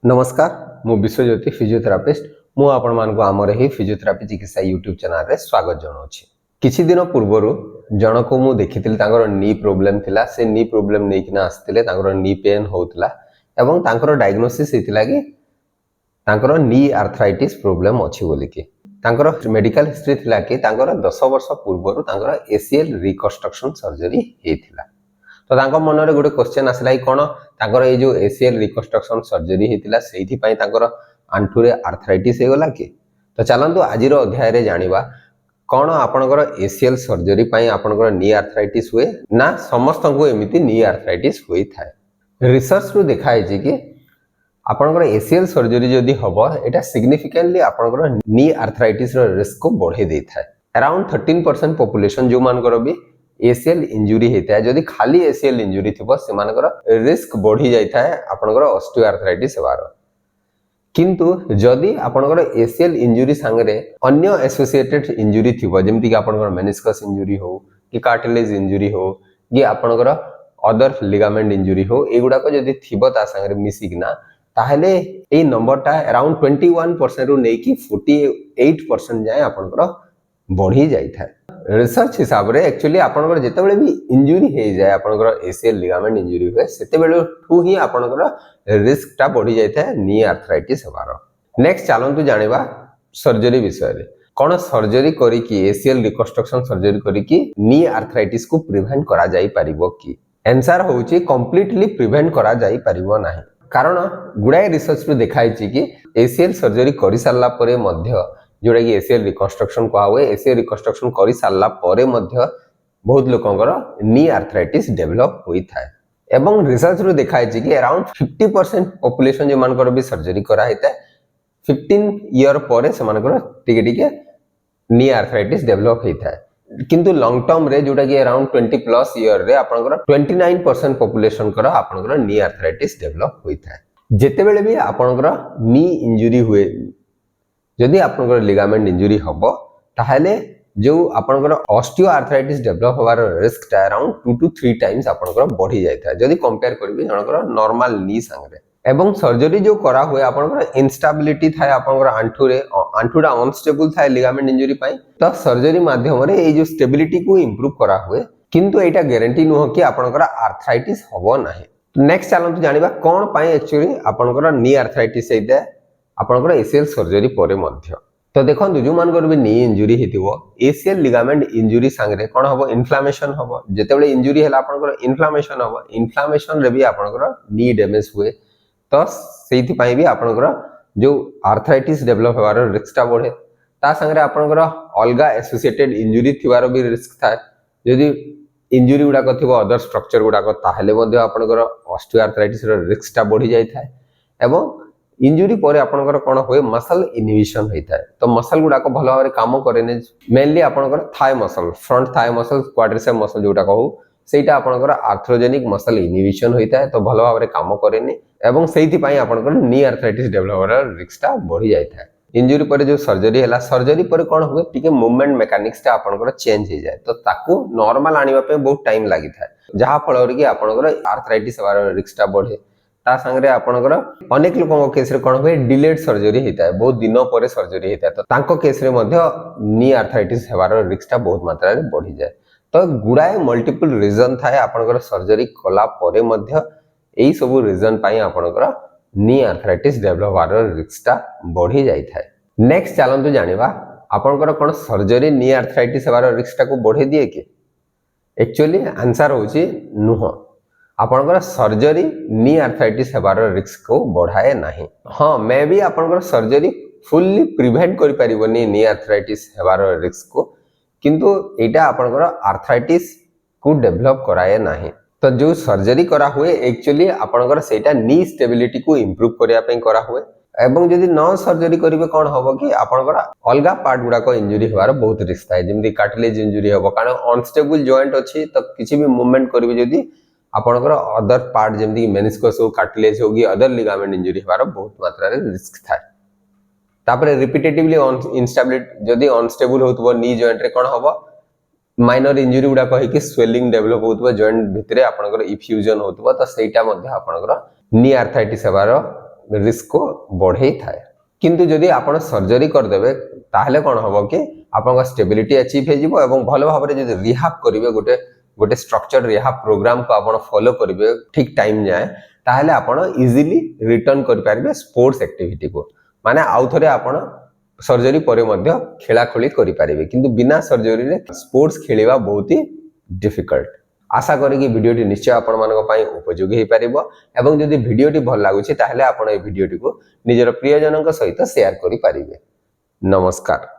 नमस्कार मु विश्वज्योति फिजियोथेरापिस्ट मु आपण मान को आमर ही फिजियोथेरापी चिकित्सा यूट्यूब चैनल रे स्वागत जनाउछि। किछि दिन पूर्वरु जनको मु देखिथिल तांकर नी प्रॉब्लम थिला से नी प्रॉब्लम नै किना आस्थिले तांकर नी पेन होउतला एवं तांकर डायग्नोसिस हेतिला कि तांकर नी आर्थराइटिस प्रॉब्लम अछि बोली कि तांकर मेडिकल हिस्ट्री थिला कि तांकर 10 वर्ष पूर्वरु तांकर एसीएल रिकंस्ट्रक्शन सर्जरी हेतिला। तो तांको मन रे गोटे क्वेश्चन आसला कि कोन तांकर ए जो एसीएल रिकंस्ट्रक्शन सर्जरी हेतिला सेहि पई तांकर आंठू रे आर्थराइटिस हे गला कि। तो चलंतु आज रो अध्याय रे जानिबा कोन आपनकर एसीएल सर्जरी पई आपनकर नी आर्थराइटिस हुए ना समस्त को एमिति नी आर्थराइटिस होई थाए। रिसर्च रो देखाय जे कि आपनकर एसीएल सर्जरी जदी हबो एटा सिग्निफिकेंटली आपनकर नी आर्थराइटिस रो रिस्क को बढ़े दे थाए। अराउंड 13% पॉपुलेशन जो मानकर भी एसीएल इंजुरी हेता है जदी खाली एसीएल इंजुरी थिबो से मानकर रिस्क बढ़ी जाय थाए आपनकर ऑस्टियोआर्थराइटिस हेबार। किंतु जदी आपनकर एसीएल इंजुरी संगरे अन्य एसोसिएटेड इंजुरी थिबो जेमति कि आपनकर मेनिस्कस इंजुरी हो कि कार्टिलेज इंजुरी हो कि आपनकर अदर लिगामेंट इंजुरी हो एगुडा को जदी थिबो ता संगरे मिसिकना ताहले ए नंबरटा अराउंड 21% रु नै कि 48% जाय आपनकर बढ़ी जाय थाए। रिसर्च हिसाब रे एक्चुअली आपनकर जेतेबेले भी इंजुरी हे जाय आपनकर एसीएल लिगामेंट इंजुरी हुए सेतेबेले ठू ही आपनकर रिस्क टा बढ़ी जाय थाए नी आर्थराइटिस हेबार। नेक्स्ट चलंतु जानिबा सर्जरी विषय रे कोन सर्जरी करी कि एसीएल रिकंस्ट्रक्शन सर्जरी करी कि नी आर्थराइटिस को प्रिवेंट करा जाय परिबो कि। आंसर होउची कंप्लीटली प्रिवेंट करा जाय परिबो नाही कारण गुडाय रिसर्च रे देखाय छि कि एसीएल सर्जरी करि सारला परे मध्य जोड़ा कि एसीएल रिकंस्ट्रक्शन को हुए एसीएल रिकंस्ट्रक्शन करि सारला परे मध्य बहुत लोकंकर नी आर्थराइटिस डेवलप होई थाए। एवं रिसर्च रो देखाय छि कि अराउंड 50% पॉपुलेशन जे मानकर भी सर्जरी करा हेता 15 ईयर परे से मानकर टिके टिके नी आर्थराइटिस डेवलप होई थाए। किंतु लॉन्ग टर्म रे जोटा कि अराउंड 20+ ईयर रे आपनकर 29% पॉपुलेशन करा आपनकर नी आर्थराइटिस डेवलप होई थाए। जेतेबेले भी आपनकर नी इंजुरी हुए जदि आपनकर लिगामेंट इंजुरी हबो ताहले जो आपनकर ऑस्टियोआर्थराइटिस डेवलप होवार रिस्क टा अराउंड 2 to 3 टाइम्स आपनकर बढ़ी जाय था जदि कंपेयर करबी जनकर नॉर्मल नी संगरे। एवं सर्जरी जो करा हुए आपनकर इंस्टेबिलिटी थाए आपनकर आंठू रे आंठूडा अनस्टेबल थाए लिगामेंट इंजुरी पई तो सर्जरी माध्यम रे ए जो स्टेबिलिटी को इंप्रूव करा हुए किंतु एटा गारंटी नुह कि आपनकर आर्थराइटिस हबो नाही। नेक्स्ट चलंतु जानिबा कोन पई एक्चुअली आपनकर नी आर्थराइटिस हेता आपनकर एसीएल सर्जरी परे मध्य। तो देखंतु जो मानकर भी नी इंजुरी हेतिबो एसीएल लिगामेंट इंजुरी संगरे कोन हबो इन्फ्लेमेशन हबो जेतेबेले इंजुरी हला आपनकर इन्फ्लेमेशन हबो इन्फ्लेमेशन रे भी आपनकर नी डैमेज हुए तो सेति पई भी आपनकर जो आर्थराइटिस डेवलप होवार रिस्क ता बढ़े ता संगरे आपनकर अलगा एसोसिएटेड इंजुरी थिवार भी रिस्क थाए यदि इंजुरी गुडा को थिबो अदर स्ट्रक्चर गुडा को ताहले मध्ये आपनकर ऑस्टियोआर्थराइटिस रो रिस्क ता बढ़ी जाय थाए। एवं इंजुरी परे आपनकर कोन होय मसल इनहिबिशन होइता है तो मसल गुडा को भलो भाबरे काम करेने मेनली आपनकर thigh muscle front thigh muscle quadricep muscle जोटा कहू सेटा आपनकर आर्थ्रोजेनिक मसल इनहिबिशन होइता है तो भलो भाबरे काम करेने एवं सेहिति पई आपनकर नी आर्थराइटिस डेवलप होर रिस्क ता बढ़ी जायता है। इंजुरी परे जो सर्जरी हला सर्जरी परे कोन हुए टिके मूवमेंट मेकानिक्स ता आपनकर चेंज हो जाय तो ताकू नॉर्मल आनिबा पे बहुत टाइम लागि थाए जहा फल रे कि आपनकर आर्थराइटिस होर रिस्क ता बढ़े ता संगरे आपनकर अनेक लोकन केस रे कोन होय डिलेड सर्जरी हेता है बहुत दिनो परे सर्जरी हेता है तो तांको केस रे मध्य नी आर्थराइटिस हेबार रिस्क ता बहुत मात्रा रे बढ़ी जाय तो गुडाय मल्टीपल रीजन थाए आपनकर सर्जरी कला परे मध्य एई सब रीजन पई आपनकर नी आर्थराइटिस डेवलप होबार रिस्क ता बढ़ी जाय थाए। नेक्स्ट चलंतु जानिबा आपनकर कोन सर्जरी नी आर्थराइटिस हेबार रिस्क ता को बढ़े दिए कि एक्चुअली आंसर होची नुह आपनकर सर्जरी नी आर्थराइटिस हेबार रिस्क को बढ़ाए नाही। हां मे भी आपनकर सर्जरी फुल्ली प्रिवेंट करि परिबोनी नी आर्थराइटिस हेबार रिस्क को किंतु एटा आपनकर आर्थराइटिस को डेवलप कराए नाही। तो जो सर्जरी करा हुए एक्चुअली आपनकर सेटा नी स्टेबिलिटी को इंप्रूव करिया पे करा हुए एवं जदि न सर्जरी करिवे कोन हबो कि आपनकर अलगा पार्ट गुडा को इंजुरी हेबार बहुत रिस्क थाए जेमि कार्टिलेज इंजुरी हबो कारण अनस्टेबल जॉइंट अछि तो किछि भी मूवमेंट करिवे जदि आपनकर अदर पार्ट जेमि मेनिस्कस हो कार्टिलेज हो कि अदर लिगामेंट इंजुरी हेबार बहुत मात्रा रे रिस्क थाए। तापरे रिपीटेटिवली इनस्टेबिलिटी जदि अनस्टेबल होतबो नी जॉइंट रे कोन हबो माइनर इंजुरी गुडा कहि कि स्वेलिंग डेवलप होतबो जॉइंट भितरे आपनकर इफ्यूजन होतबो तो सेटा मध्ये आपनकर नी आर्थराइटिस हेबार रिस्क को बढ़े थाए किंतु जदि आपण सर्जरी करदेबे ताहले कोन हबो कि आपन स्टेबिलिटी अचीव हे जिवो एवं भलो भाबरे जदि रिहाब करिवे गोटे गोटे स्ट्रक्चर रिहाब प्रोग्राम को आपण फॉलो करिवे ठीक टाइम जाए ताहले आपण इजीली रिटर्न कर पारिबे स्पोर्ट्स एक्टिविटी को माने आउ थरे आपण सर्जरी परे मध्य खेला खोली करि पारिबे किंतु बिना सर्जरी रे स्पोर्ट्स खेलिबा बहुत ही डिफिकल्ट आशा करी कि वीडियोटी निश्चय आपण मानक पई उपयोगी हे पारिबो एवं जदि वीडियोटी भल लागुछि ताहले आपण ए वीडियोटी को निजर प्रियजनक सहित शेयर करि पारिबे नमस्कार।